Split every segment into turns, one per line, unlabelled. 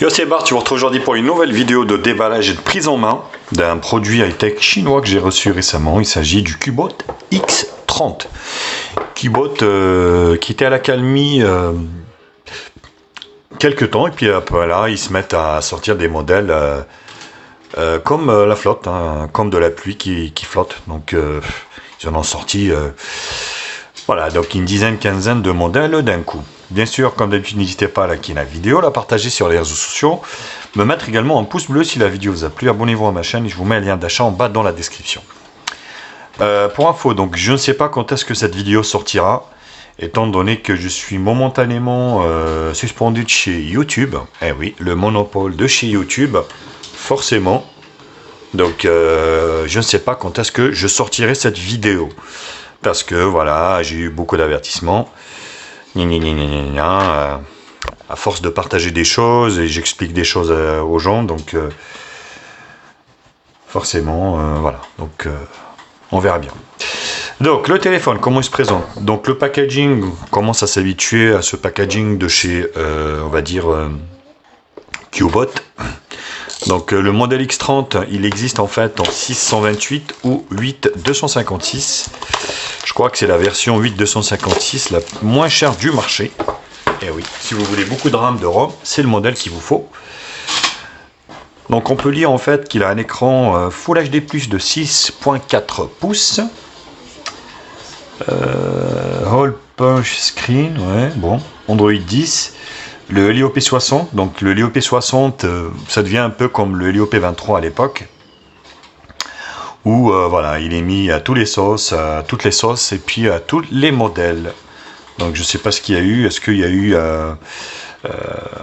Yo, c'est Bart, je vous retrouve aujourd'hui pour une nouvelle vidéo de déballage et de prise en main d'un produit high-tech chinois que j'ai reçu récemment. Il s'agit du Cubot X30. Cubot qui était à l'accalmie quelques temps, et puis là ils se mettent à sortir des modèles comme la flotte, hein, comme de la pluie qui flotte. Donc ils en ont sorti voilà, donc une dizaine, quinzaine de modèles d'un coup. Bien sûr, comme d'habitude, n'hésitez pas à liker la vidéo, la partager sur les réseaux sociaux, me mettre également un pouce bleu si la vidéo vous a plu, abonnez-vous à ma chaîne et je vous mets un lien d'achat en bas dans la description. Pour info, donc je ne sais pas quand est-ce que cette vidéo sortira, étant donné que je suis momentanément suspendu de chez YouTube. Eh oui, le monopole de chez YouTube, forcément. Donc je ne sais pas quand est-ce que je sortirai cette vidéo. Parce que voilà, j'ai eu beaucoup d'avertissements. À force de partager des choses et j'explique des choses aux gens, donc forcément voilà, donc on verra bien. Donc le téléphone, comment il se présente? Donc le packaging, on commence à s'habituer à ce packaging de chez on va dire Cubot. Donc le modèle X30, il existe en fait en 628 ou 8256. Je crois que c'est la version 8256 la moins chère du marché. Et oui, si vous voulez beaucoup de RAM de ROM, c'est le modèle qu'il vous faut. Donc on peut lire en fait qu'il a un écran Full HD+ de 6.4 pouces. Hole punch screen, ouais, bon. Android 10. Le Helio P60, donc le Helio P60, ça devient un peu comme le Helio P23 à l'époque. Où voilà, il est mis à toutes les sauces, et puis à tous les modèles. Donc je ne sais pas ce qu'il y a eu, est-ce qu'il y a eu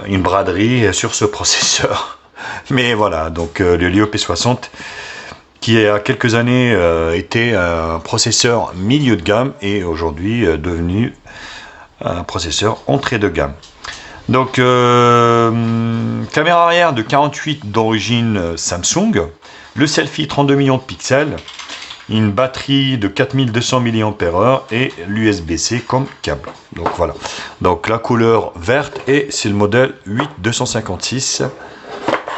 une braderie sur ce processeur. Mais voilà, donc le Helio P60 qui il y a quelques années était un processeur milieu de gamme et aujourd'hui devenu un processeur entrée de gamme. Donc caméra arrière de 48 d'origine Samsung, le selfie 32 millions de pixels, une batterie de 4200 mAh et l'USB-C comme câble. Donc voilà. Donc la couleur verte et c'est le modèle 8256.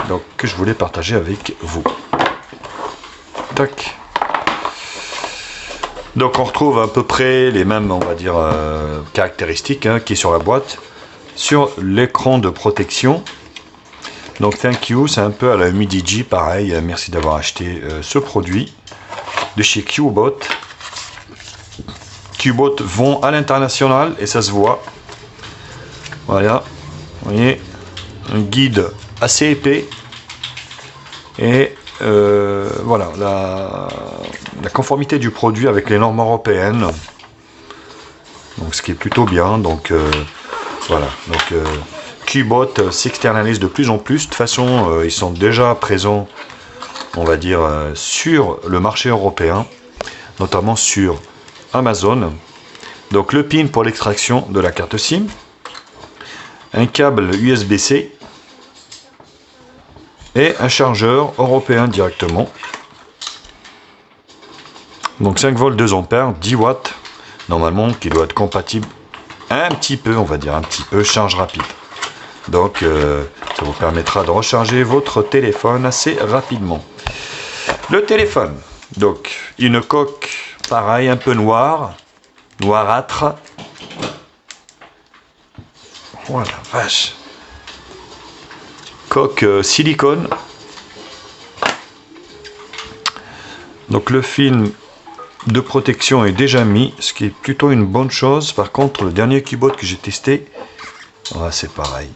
Donc que je voulais partager avec vous. Tac. Donc on retrouve à peu près les mêmes, on va dire, caractéristiques qui est sur la boîte. Sur l'écran de protection. Donc thank you, c'est un peu à la Midigi, pareil, merci d'avoir acheté ce produit de chez Cubot. Cubot vont à l'international et ça se voit. Voilà, vous voyez, un guide assez épais et voilà la conformité du produit avec les normes européennes. Donc ce qui est plutôt bien. Donc voilà, donc Cubot s'externalise de plus en plus. De toute façon, ils sont déjà présents, on va dire, sur le marché européen, notamment sur Amazon. Donc le pin pour l'extraction de la carte SIM, un câble USB-C et un chargeur européen directement. Donc 5 volts 2 ampères, 10 watts, normalement qui doit être compatible un petit peu, on va dire un petit peu, charge rapide. Donc ça vous permettra de recharger votre téléphone assez rapidement. Le téléphone, donc une coque pareil, un peu noire, noirâtre. Oh la vache. Coque silicone. Donc le film de protection est déjà mis, ce qui est plutôt une bonne chose. Par contre, le dernier Cubot que j'ai testé, c'est pareil.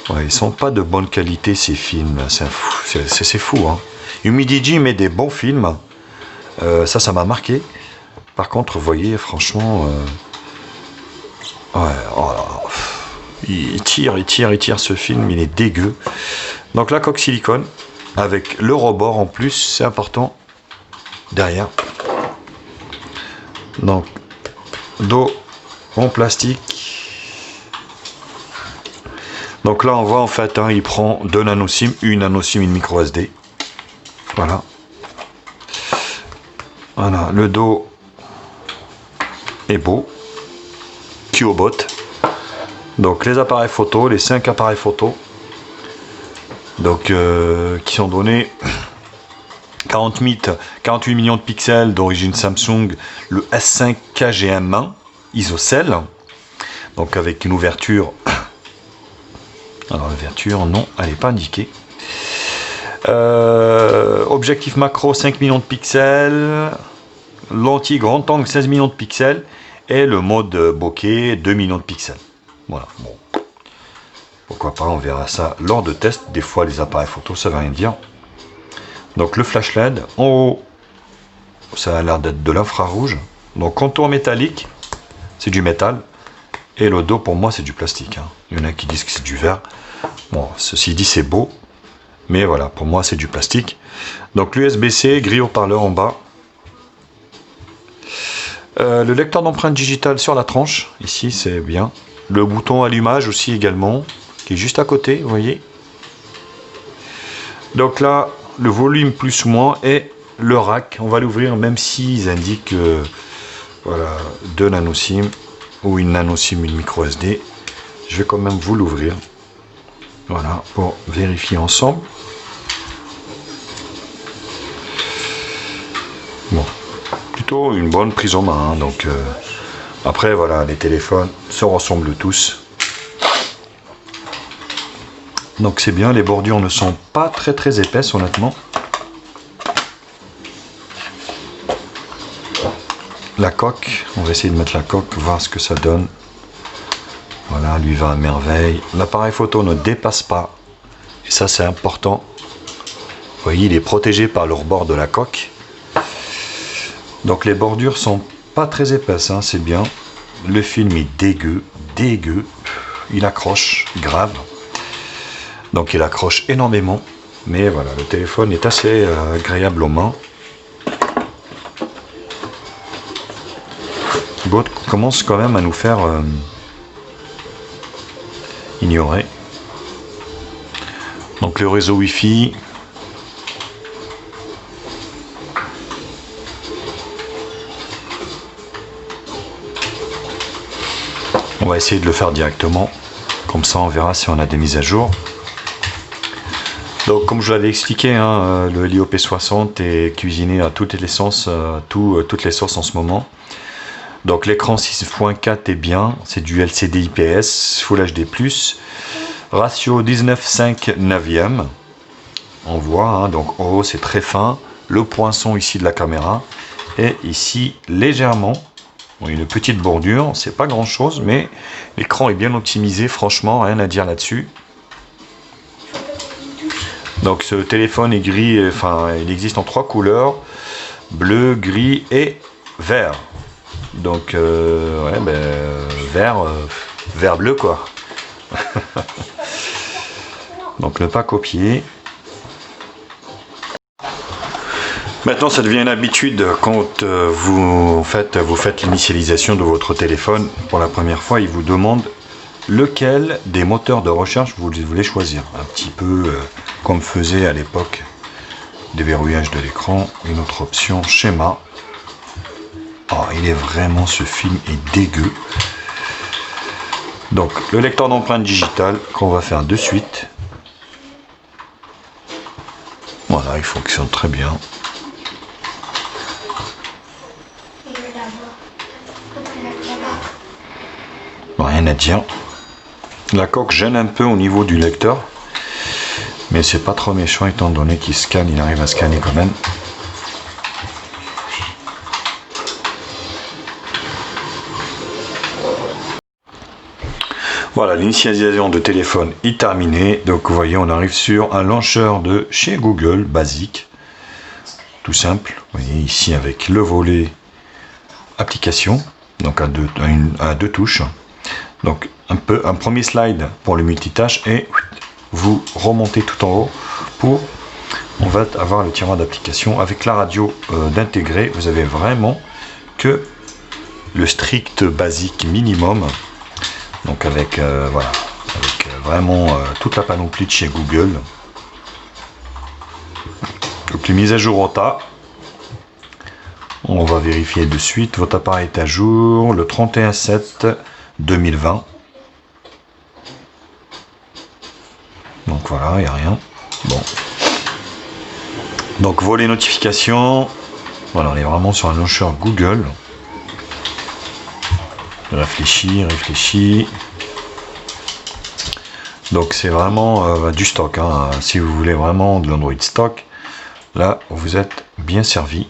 Ouais, ils sont pas de bonne qualité ces films, c'est fou. Hein. Humidigi met des bons films, ça m'a marqué. Par contre, vous voyez, franchement, ouais, oh là, il tire ce film, il est dégueu. Donc la coque silicone avec le rebord en plus, c'est important derrière. Donc dos en plastique. Donc là on voit en fait, il prend 2 nano SIM, une nano SIM, une micro SD. Voilà. Voilà, le dos est beau. Cubot. Donc les appareils photo, les 5 appareils photo. donc qui sont donnés 48 millions de pixels d'origine Samsung, le S5 KGM1 isocèle, donc avec une ouverture, alors l'ouverture non, elle n'est pas indiquée. Objectif macro 5 millions de pixels, lentille grand angle 16 millions de pixels et le mode bokeh 2 millions de pixels. Voilà, bon, pourquoi pas, on verra ça lors de tests. Des fois les appareils photo ça veut rien dire. Donc le flash LED en haut, ça a l'air d'être de l'infrarouge, donc contour métallique, c'est du métal, et le dos pour moi c'est du plastique, hein. Il y en a qui disent que c'est du verre. Bon, ceci dit c'est beau, mais voilà, pour moi c'est du plastique. Donc l'USB-C, grille haut-parleur en bas, le lecteur d'empreintes digitales sur la tranche, ici c'est bien, le bouton allumage aussi également, qui est juste à côté, vous voyez. Donc là, le volume plus ou moins, et le rack, on va l'ouvrir même s'ils indiquent voilà, 2 nano SIM ou une nano SIM, une micro SD. Je vais quand même vous l'ouvrir, voilà, pour vérifier ensemble. Bon, plutôt une bonne prise en main, hein, donc après voilà, les téléphones se ressemblent tous. Donc c'est bien, les bordures ne sont pas très épaisses honnêtement. La coque, on va essayer de mettre la coque, voir ce que ça donne. Voilà, lui va à merveille. L'appareil photo ne dépasse pas, et ça c'est important. Vous voyez, il est protégé par le rebord de la coque. Donc les bordures sont pas très épaisses, hein, c'est bien. Le film est dégueu, il accroche grave. Donc il accroche énormément, mais voilà, le téléphone est assez agréable aux mains. Both commence quand même à nous faire ignorer. Donc le réseau Wi-Fi. On va essayer de le faire directement, comme ça on verra si on a des mises à jour. Donc comme je vous l'avais expliqué, hein, le Helio P60 est cuisiné à toutes les sauces, toutes les sauces en ce moment. Donc l'écran 6.4 est bien, c'est du LCD IPS, Full HD+, ratio 19:5 neuvième. On voit, hein, donc en haut c'est très fin, le poinçon ici de la caméra, et ici légèrement, une petite bordure, c'est pas grand chose, mais l'écran est bien optimisé, franchement, rien à dire là-dessus. Donc ce téléphone est gris, enfin il existe en 3 couleurs, bleu, gris et vert. Donc ouais, ben, vert bleu quoi. Donc ne pas copier. Maintenant ça devient une habitude quand vous faites l'initialisation de votre téléphone. Pour la première fois, il vous demande lequel des moteurs de recherche vous voulez choisir. Un petit peu comme faisait à l'époque déverrouillage de l'écran. Une autre option, schéma. Oh, il est vraiment, ce film est dégueu. Donc le lecteur d'empreintes digitales qu'on va faire de suite. Voilà, il fonctionne très bien. Rien à dire. La coque gêne un peu au niveau du lecteur, mais c'est pas trop méchant étant donné qu'il scanne, il arrive à scanner quand même. Voilà, l'initialisation de téléphone est terminée. Donc vous voyez, on arrive sur un launcher de chez Google, basique, tout simple. Vous voyez ici avec le volet application, donc à deux touches. Donc un premier slide pour le multitâche et vous remontez tout en haut pour, on va avoir le tiroir d'application avec la radio d'intégrer. Vous avez vraiment que le strict basique minimum. Donc avec voilà, avec vraiment toute la panoplie de chez Google. Donc les mises à jour OTA. On va vérifier de suite. Votre appareil est à jour le 31/7/2020. Donc voilà, il n'y a rien. Bon. Donc voler notifications. Voilà, on est vraiment sur un launcher Google. Réfléchis. Donc c'est vraiment du stock. Hein. Si vous voulez vraiment de l'Android stock, là vous êtes bien servi.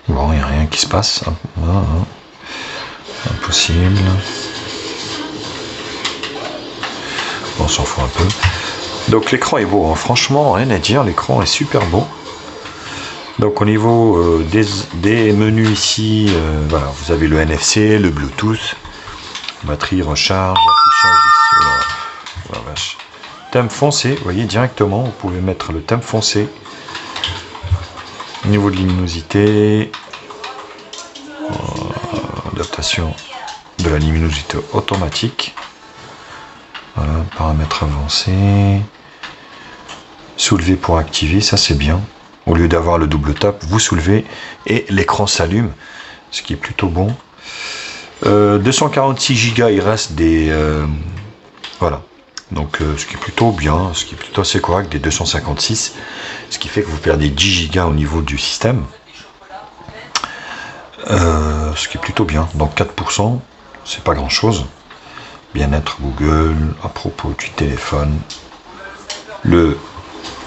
Bon, il n'y a rien qui se passe. Impossible. On s'en fout un peu. Donc l'écran est beau, hein. Franchement rien à dire, l'écran est super beau. Donc au niveau des menus ici, voilà, vous avez le NFC, le Bluetooth, batterie, recharge, affichage ici, oh la vache. Thème foncé, vous voyez directement, vous pouvez mettre le thème foncé. Au niveau de luminosité, adaptation de la luminosité automatique. Voilà, paramètres avancés. Soulever pour activer, ça c'est bien. Au lieu d'avoir le double tap, vous soulevez et l'écran s'allume, ce qui est plutôt bon. 246 Go, il reste des... voilà. Donc ce qui est plutôt bien, ce qui est plutôt assez correct, des 256. Ce qui fait que vous perdez 10 Go au niveau du système. Ce qui est plutôt bien. Donc 4%, c'est pas grand chose. Bien-être Google, à propos du téléphone. Le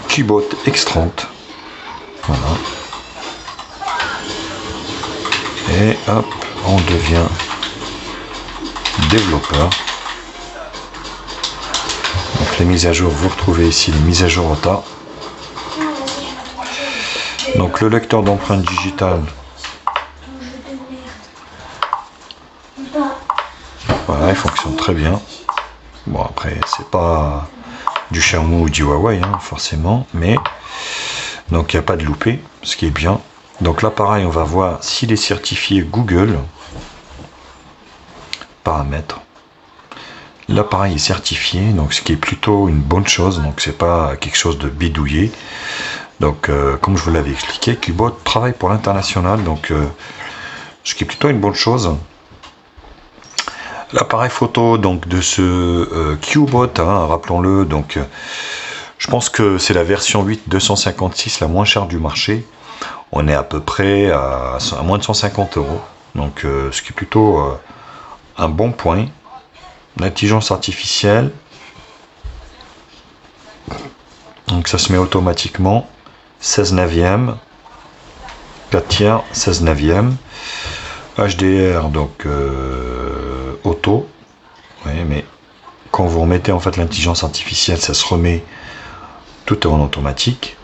Cubot X30. Voilà. Et hop, on devient développeur. Donc les mises à jour, vous retrouvez ici les mises à jour au tas. Donc le lecteur d'empreintes digitales. Voilà, il fonctionne très bien. Bon après, c'est pas du Xiaomi ou du Huawei, hein, forcément, mais donc il n'y a pas de loupé, ce qui est bien. Donc là pareil, on va voir s'il est certifié Google. Paramètres. L'appareil est certifié, donc ce qui est plutôt une bonne chose, donc c'est pas quelque chose de bidouillé. Donc comme je vous l'avais expliqué, Cubot travaille pour l'international, donc ce qui est plutôt une bonne chose. L'appareil photo donc de ce Cubot, hein, rappelons-le, donc je pense que c'est la version 8 256 la moins chère du marché. On est à peu près à moins de 150 €, donc ce qui est plutôt un bon point. L'intelligence artificielle, donc ça se met automatiquement. 16 neuvième, 4 tiers, 16 neuvième. HDR, donc auto, oui, mais quand vous remettez en fait l'intelligence artificielle, ça se remet tout en automatique.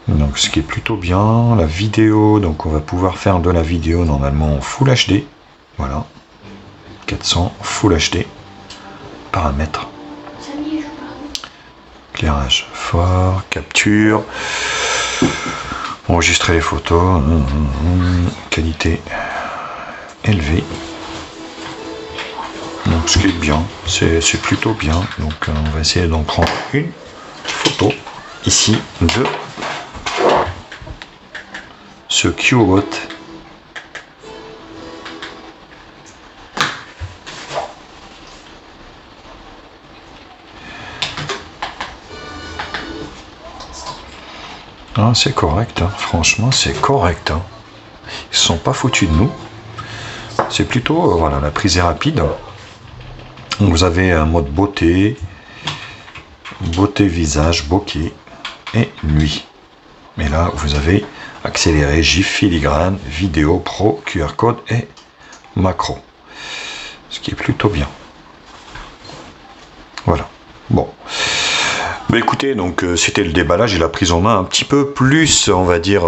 Donc ce qui est plutôt bien. La vidéo, donc on va pouvoir faire de la vidéo normalement en Full HD. Voilà. 400 Full HD. Paramètres. Éclairage fort, capture. Enregistrer les photos. Qualité élevée. Donc ce qui est bien, c'est plutôt bien. Donc on va essayer d'en prendre une photo ici de ce Cubot. Ah, c'est correct, hein. Franchement c'est correct. Hein. Ils ne sont pas foutus de nous. C'est plutôt, voilà, la prise est rapide. Vous avez un mode beauté, visage, bokeh et nuit. Mais là, vous avez accéléré, GIF, filigrane, vidéo, pro, QR code et macro. Ce qui est plutôt bien. Voilà. Bon. Mais écoutez, donc c'était le déballage et la prise en main un petit peu plus, on va dire,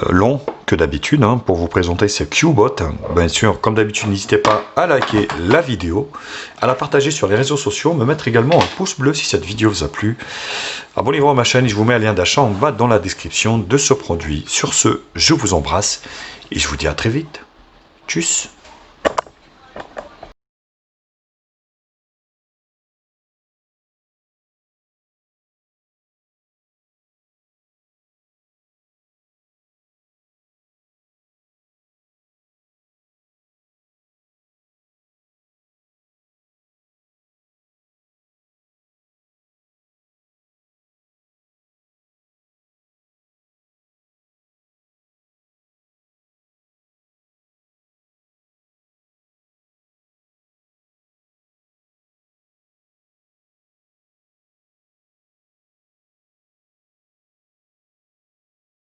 long que d'habitude, hein, pour vous présenter ce Cubot. Bien sûr, comme d'habitude, n'hésitez pas à liker la vidéo, à la partager sur les réseaux sociaux, me mettre également un pouce bleu si cette vidéo vous a plu. Abonnez-vous à ma chaîne et je vous mets un lien d'achat en bas dans la description de ce produit. Sur ce, je vous embrasse et je vous dis à très vite. Tchuss.